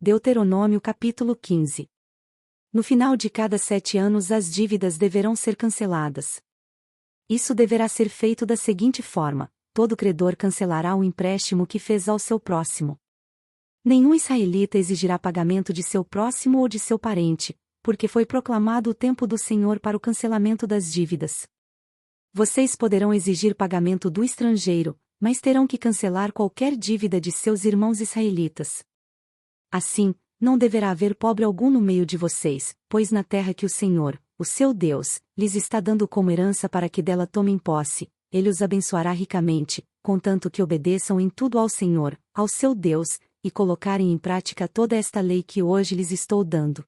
Deuteronômio capítulo 15. No final de cada 7 anos as dívidas deverão ser canceladas. Isso deverá ser feito da seguinte forma: todo credor cancelará o empréstimo que fez ao seu próximo. Nenhum israelita exigirá pagamento de seu próximo ou de seu parente, porque foi proclamado o tempo do Senhor para o cancelamento das dívidas. Vocês poderão exigir pagamento do estrangeiro, mas terão que cancelar qualquer dívida de seus irmãos israelitas. Assim, não deverá haver pobre algum no meio de vocês, pois na terra que o Senhor, o seu Deus, lhes está dando como herança para que dela tomem posse, Ele os abençoará ricamente, contanto que obedeçam em tudo ao Senhor, ao seu Deus, e colocarem em prática toda esta lei que hoje lhes estou dando.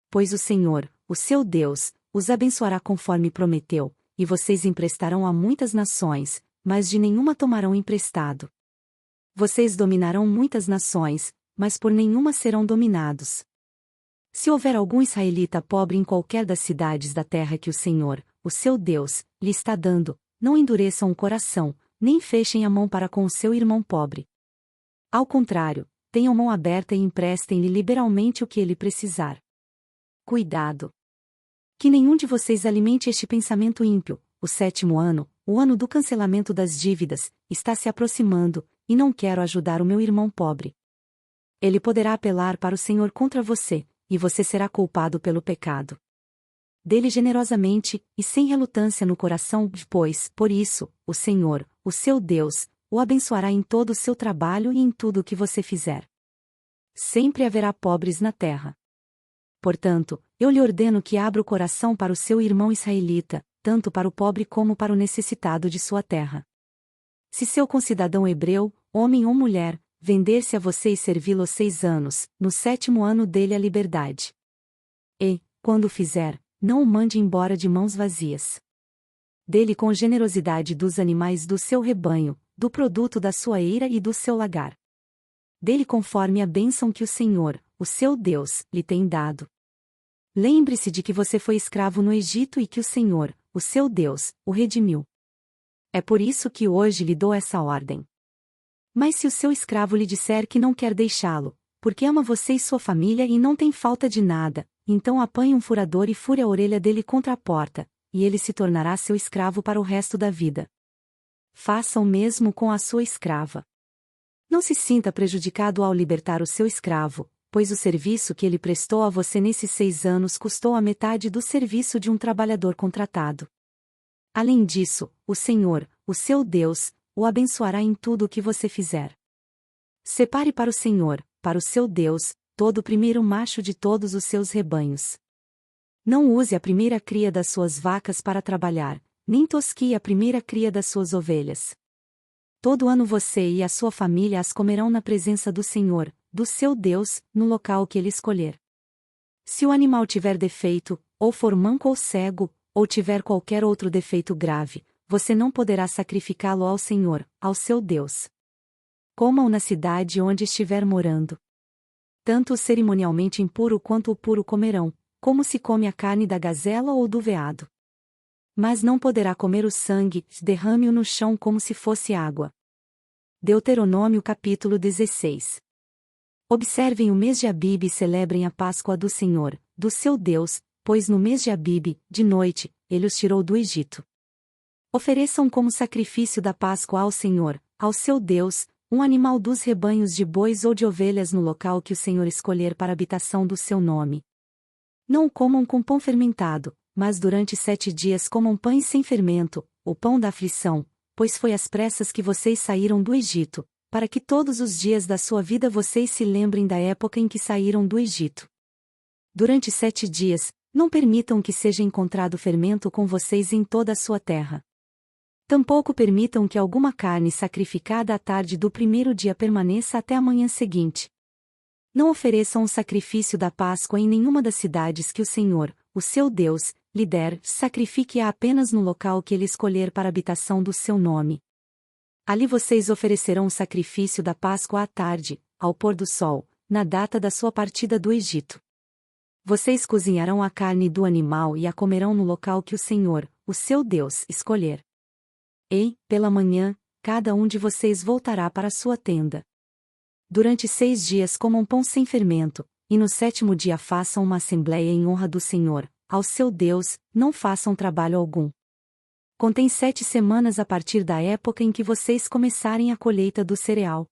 Pois o Senhor, o seu Deus, os abençoará conforme prometeu, e vocês emprestarão a muitas nações, mas de nenhuma tomarão emprestado. Vocês dominarão muitas nações, mas por nenhuma serão dominados. Se houver algum israelita pobre em qualquer das cidades da terra que o Senhor, o seu Deus, lhe está dando, não endureçam o coração, nem fechem a mão para com o seu irmão pobre. Ao contrário, tenham mão aberta e emprestem-lhe liberalmente o que ele precisar. Cuidado! Que nenhum de vocês alimente este pensamento ímpio: o 7º ano, o ano do cancelamento das dívidas, está se aproximando, e não quero ajudar o meu irmão pobre. Ele poderá apelar para o Senhor contra você, e você será culpado pelo pecado. Dê-lhe generosamente, e sem relutância no coração, pois, por isso, o Senhor, o seu Deus, o abençoará em todo o seu trabalho e em tudo o que você fizer. Sempre haverá pobres na terra. Portanto, eu lhe ordeno que abra o coração para o seu irmão israelita, tanto para o pobre como para o necessitado de sua terra. Se seu concidadão hebreu, homem ou mulher, vender-se a você e servi-lo 6 anos, no 7º ano dele a liberdade. E, quando o fizer, não o mande embora de mãos vazias. Dê-lhe com generosidade dos animais do seu rebanho, do produto da sua eira e do seu lagar. Dê-lhe conforme a bênção que o Senhor, o seu Deus, lhe tem dado. Lembre-se de que você foi escravo no Egito e que o Senhor, o seu Deus, o redimiu. É por isso que hoje lhe dou essa ordem. Mas se o seu escravo lhe disser que não quer deixá-lo, porque ama você e sua família e não tem falta de nada, então apanhe um furador e fure a orelha dele contra a porta, e ele se tornará seu escravo para o resto da vida. Faça o mesmo com a sua escrava. Não se sinta prejudicado ao libertar o seu escravo, pois o serviço que ele prestou a você nesses 6 anos custou a metade do serviço de um trabalhador contratado. Além disso, o Senhor, o seu Deus, o abençoará em tudo o que você fizer. Separe para o Senhor, para o seu Deus, todo o primeiro macho de todos os seus rebanhos. Não use a primeira cria das suas vacas para trabalhar, nem tosquie a primeira cria das suas ovelhas. Todo ano você e a sua família as comerão na presença do Senhor, do seu Deus, no local que ele escolher. Se o animal tiver defeito, ou for manco ou cego, ou tiver qualquer outro defeito grave, você não poderá sacrificá-lo ao Senhor, ao seu Deus. Coma-o na cidade onde estiver morando. Tanto o cerimonialmente impuro quanto o puro comerão, como se come a carne da gazela ou do veado. Mas não poderá comer o sangue, derrame-o no chão como se fosse água. Deuteronômio capítulo 16. Observem o mês de Abibe e celebrem a Páscoa do Senhor, do seu Deus, pois no mês de Abibe, de noite, ele os tirou do Egito. Ofereçam como sacrifício da Páscoa ao Senhor, ao seu Deus, um animal dos rebanhos de bois ou de ovelhas no local que o Senhor escolher para a habitação do seu nome. Não o comam com pão fermentado, mas durante 7 dias comam pães sem fermento, o pão da aflição, pois foi às pressas que vocês saíram do Egito, para que todos os dias da sua vida vocês se lembrem da época em que saíram do Egito. Durante 7 dias, não permitam que seja encontrado fermento com vocês em toda a sua terra. Tampouco permitam que alguma carne sacrificada à tarde do primeiro dia permaneça até a manhã seguinte. Não ofereçam o sacrifício da Páscoa em nenhuma das cidades que o Senhor, o seu Deus, lhe der, sacrifique-a apenas no local que ele escolher para a habitação do seu nome. Ali vocês oferecerão o sacrifício da Páscoa à tarde, ao pôr do sol, na data da sua partida do Egito. Vocês cozinharão a carne do animal e a comerão no local que o Senhor, o seu Deus, escolher. E, pela manhã, cada um de vocês voltará para sua tenda. Durante 6 dias comam pão sem fermento, e no 7º dia façam uma assembleia em honra do Senhor, ao seu Deus, não façam trabalho algum. Contém 7 semanas a partir da época em que vocês começarem a colheita do cereal.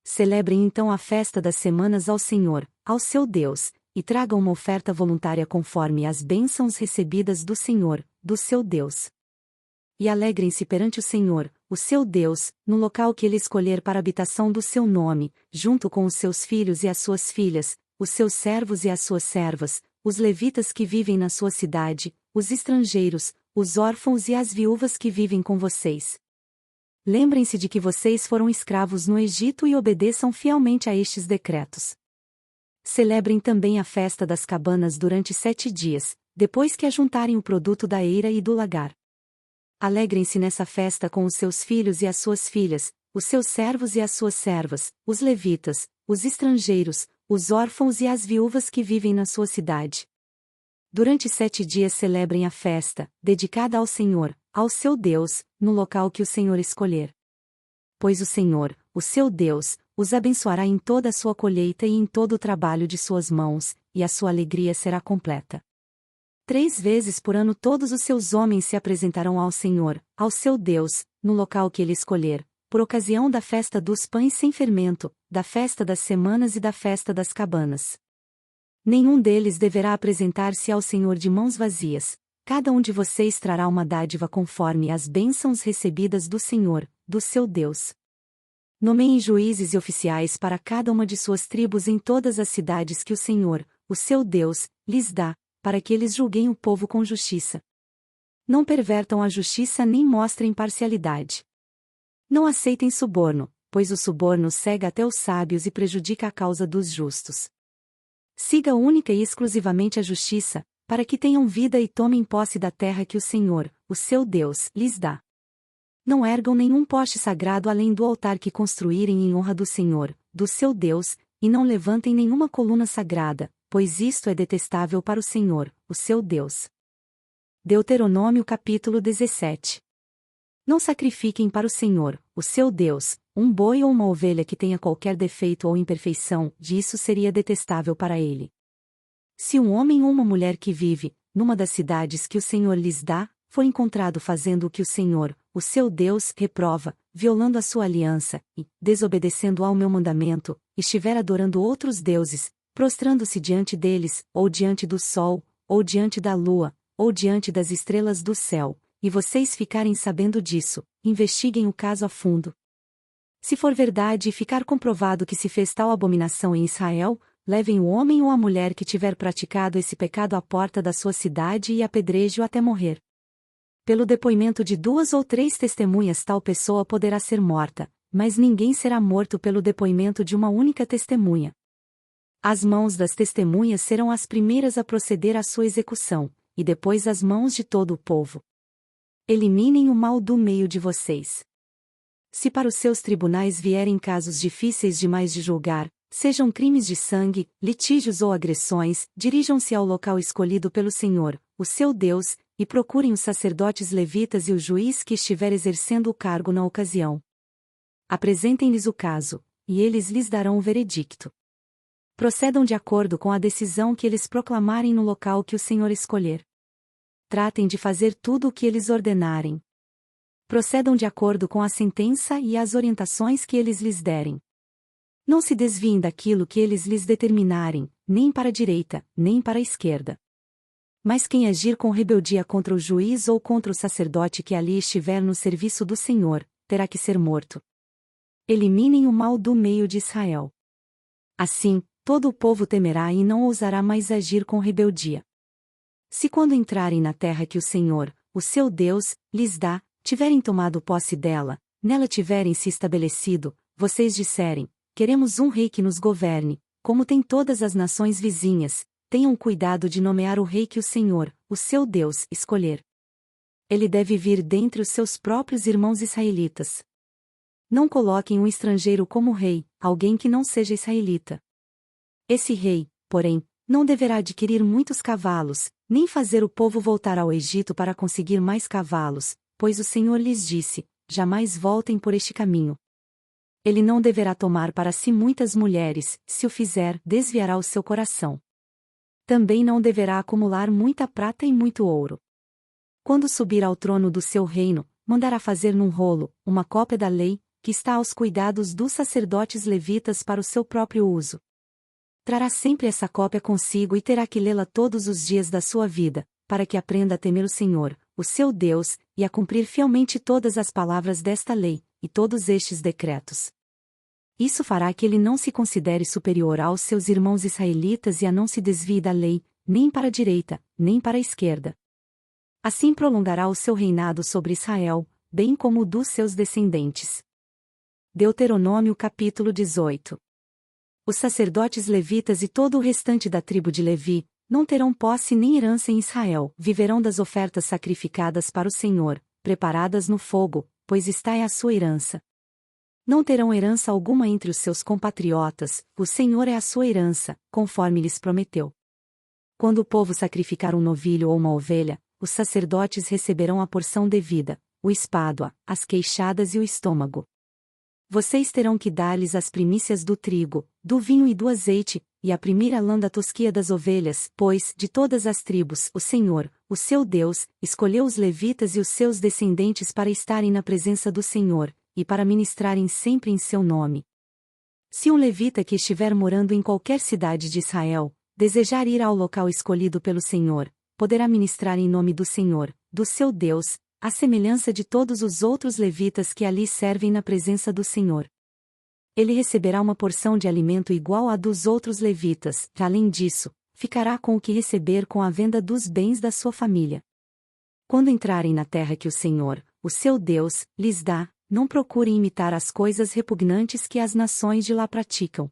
Celebrem então a festa das semanas ao Senhor, ao seu Deus, e tragam uma oferta voluntária conforme as bênçãos recebidas do Senhor, do seu Deus. E alegrem-se perante o Senhor, o seu Deus, no local que ele escolher para a habitação do seu nome, junto com os seus filhos e as suas filhas, os seus servos e as suas servas, os levitas que vivem na sua cidade, os estrangeiros, os órfãos e as viúvas que vivem com vocês. Lembrem-se de que vocês foram escravos no Egito e obedeçam fielmente a estes decretos. Celebrem também a festa das cabanas durante 7 dias, depois que ajuntarem o produto da eira e do lagar. Alegrem-se nessa festa com os seus filhos e as suas filhas, os seus servos e as suas servas, os levitas, os estrangeiros, os órfãos e as viúvas que vivem na sua cidade. Durante 7 dias celebrem a festa, dedicada ao Senhor, ao seu Deus, no local que o Senhor escolher. Pois o Senhor, o seu Deus, os abençoará em toda a sua colheita e em todo o trabalho de suas mãos, e a sua alegria será completa. 3 vezes por ano todos os seus homens se apresentarão ao Senhor, ao seu Deus, no local que ele escolher, por ocasião da festa dos pães sem fermento, da festa das semanas e da festa das cabanas. Nenhum deles deverá apresentar-se ao Senhor de mãos vazias, cada um de vocês trará uma dádiva conforme as bênçãos recebidas do Senhor, do seu Deus. Nomeiem juízes e oficiais para cada uma de suas tribos em todas as cidades que o Senhor, o seu Deus, lhes dá, para que eles julguem o povo com justiça. Não pervertam a justiça nem mostrem parcialidade. Não aceitem suborno, pois o suborno cega até os sábios e prejudica a causa dos justos. Siga única e exclusivamente a justiça, para que tenham vida e tomem posse da terra que o Senhor, o seu Deus, lhes dá. Não ergam nenhum poste sagrado além do altar que construírem em honra do Senhor, do seu Deus, e não levantem nenhuma coluna sagrada, pois isto é detestável para o Senhor, o seu Deus. Deuteronômio capítulo 17. Não sacrifiquem para o Senhor, o seu Deus, um boi ou uma ovelha que tenha qualquer defeito ou imperfeição, disso seria detestável para ele. Se um homem ou uma mulher que vive, numa das cidades que o Senhor lhes dá, for encontrado fazendo o que o Senhor, o seu Deus, reprova, violando a sua aliança, e, desobedecendo ao meu mandamento, estiver adorando outros deuses, prostrando-se diante deles, ou diante do sol, ou diante da lua, ou diante das estrelas do céu, e vocês ficarem sabendo disso, investiguem o caso a fundo. Se for verdade e ficar comprovado que se fez tal abominação em Israel, levem o homem ou a mulher que tiver praticado esse pecado à porta da sua cidade e apedreje-o até morrer. Pelo depoimento de 2 ou 3 testemunhas tal pessoa poderá ser morta, mas ninguém será morto pelo depoimento de uma única testemunha. As mãos das testemunhas serão as primeiras a proceder à sua execução, e depois as mãos de todo o povo. Eliminem o mal do meio de vocês. Se para os seus tribunais vierem casos difíceis demais de julgar, sejam crimes de sangue, litígios ou agressões, dirijam-se ao local escolhido pelo Senhor, o seu Deus, e procurem os sacerdotes levitas e o juiz que estiver exercendo o cargo na ocasião. Apresentem-lhes o caso, e eles lhes darão o veredicto. Procedam de acordo com a decisão que eles proclamarem no local que o Senhor escolher. Tratem de fazer tudo o que eles ordenarem. Procedam de acordo com a sentença e as orientações que eles lhes derem. Não se desviem daquilo que eles lhes determinarem, nem para a direita, nem para a esquerda. Mas quem agir com rebeldia contra o juiz ou contra o sacerdote que ali estiver no serviço do Senhor, terá que ser morto. Eliminem o mal do meio de Israel. Assim, todo o povo temerá e não ousará mais agir com rebeldia. Se quando entrarem na terra que o Senhor, o seu Deus, lhes dá, tiverem tomado posse dela, nela tiverem se estabelecido, vocês disserem, queremos um rei que nos governe, como tem todas as nações vizinhas, tenham cuidado de nomear o rei que o Senhor, o seu Deus, escolher. Ele deve vir dentre os seus próprios irmãos israelitas. Não coloquem um estrangeiro como rei, alguém que não seja israelita. Esse rei, porém, não deverá adquirir muitos cavalos, nem fazer o povo voltar ao Egito para conseguir mais cavalos, pois o Senhor lhes disse, jamais voltem por este caminho. Ele não deverá tomar para si muitas mulheres, se o fizer, desviará o seu coração. Também não deverá acumular muita prata e muito ouro. Quando subir ao trono do seu reino, mandará fazer num rolo uma cópia da lei, que está aos cuidados dos sacerdotes levitas para o seu próprio uso. Trará sempre essa cópia consigo e terá que lê-la todos os dias da sua vida, para que aprenda a temer o Senhor, o seu Deus, e a cumprir fielmente todas as palavras desta lei, e todos estes decretos. Isso fará que ele não se considere superior aos seus irmãos israelitas e a não se desvie da lei, nem para a direita, nem para a esquerda. Assim prolongará o seu reinado sobre Israel, bem como o dos seus descendentes. Deuteronômio capítulo 18. Os sacerdotes levitas e todo o restante da tribo de Levi, não terão posse nem herança em Israel, viverão das ofertas sacrificadas para o Senhor, preparadas no fogo, pois esta é a sua herança. Não terão herança alguma entre os seus compatriotas, o Senhor é a sua herança, conforme lhes prometeu. Quando o povo sacrificar um novilho ou uma ovelha, os sacerdotes receberão a porção devida, o espádua, as queixadas e o estômago. Vocês terão que dar-lhes as primícias do trigo, do vinho e do azeite, e a primeira lã da tosquia das ovelhas, pois, de todas as tribos, o Senhor, o seu Deus, escolheu os levitas e os seus descendentes para estarem na presença do Senhor, e para ministrarem sempre em seu nome. Se um levita que estiver morando em qualquer cidade de Israel, desejar ir ao local escolhido pelo Senhor, poderá ministrar em nome do Senhor, do seu Deus, à semelhança de todos os outros levitas que ali servem na presença do Senhor. Ele receberá uma porção de alimento igual à dos outros levitas, e, além disso, ficará com o que receber com a venda dos bens da sua família. Quando entrarem na terra que o Senhor, o seu Deus, lhes dá, não procurem imitar as coisas repugnantes que as nações de lá praticam.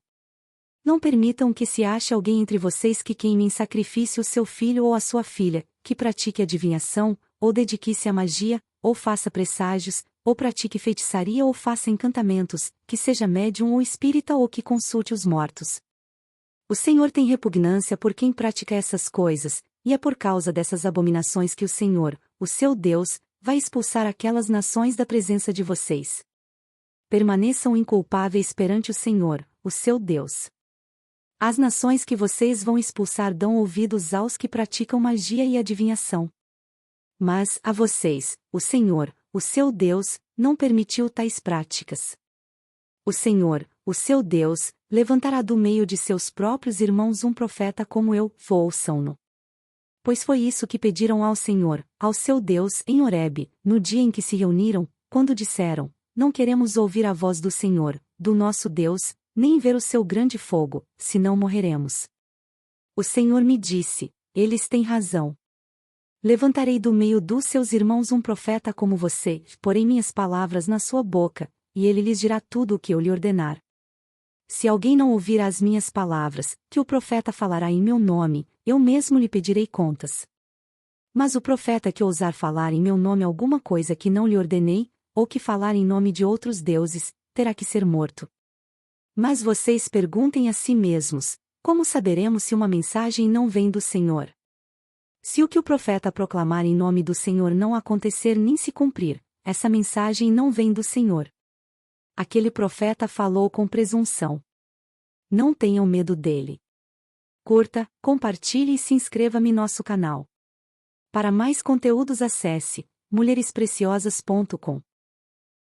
Não permitam que se ache alguém entre vocês que queime em sacrifício o seu filho ou a sua filha, que pratique adivinhação, ou dedique-se à magia, ou faça presságios, ou pratique feitiçaria ou faça encantamentos, que seja médium ou espírita ou que consulte os mortos. O Senhor tem repugnância por quem pratica essas coisas, e é por causa dessas abominações que o Senhor, o seu Deus, vai expulsar aquelas nações da presença de vocês. Permaneçam inculpáveis perante o Senhor, o seu Deus. As nações que vocês vão expulsar dão ouvidos aos que praticam magia e adivinhação. Mas, a vocês, o Senhor, o seu Deus, não permitiu tais práticas. O Senhor, o seu Deus, levantará do meio de seus próprios irmãos um profeta como eu, ouçam-no. Pois foi isso que pediram ao Senhor, ao seu Deus, em Horebe, no dia em que se reuniram, quando disseram: não queremos ouvir a voz do Senhor, do nosso Deus, nem ver o seu grande fogo, senão morreremos. O Senhor me disse: eles têm razão. Levantarei do meio dos seus irmãos um profeta como você, porei minhas palavras na sua boca, e ele lhes dirá tudo o que eu lhe ordenar. Se alguém não ouvir as minhas palavras, que o profeta falará em meu nome, eu mesmo lhe pedirei contas. Mas o profeta que ousar falar em meu nome alguma coisa que não lhe ordenei, ou que falar em nome de outros deuses, terá que ser morto. Mas vocês perguntem a si mesmos: como saberemos se uma mensagem não vem do Senhor? Se o que o profeta proclamar em nome do Senhor não acontecer nem se cumprir, essa mensagem não vem do Senhor. Aquele profeta falou com presunção. Não tenham medo dele. Curta, compartilhe e se inscreva-me no nosso canal. Para mais conteúdos acesse mulherespreciosas.com.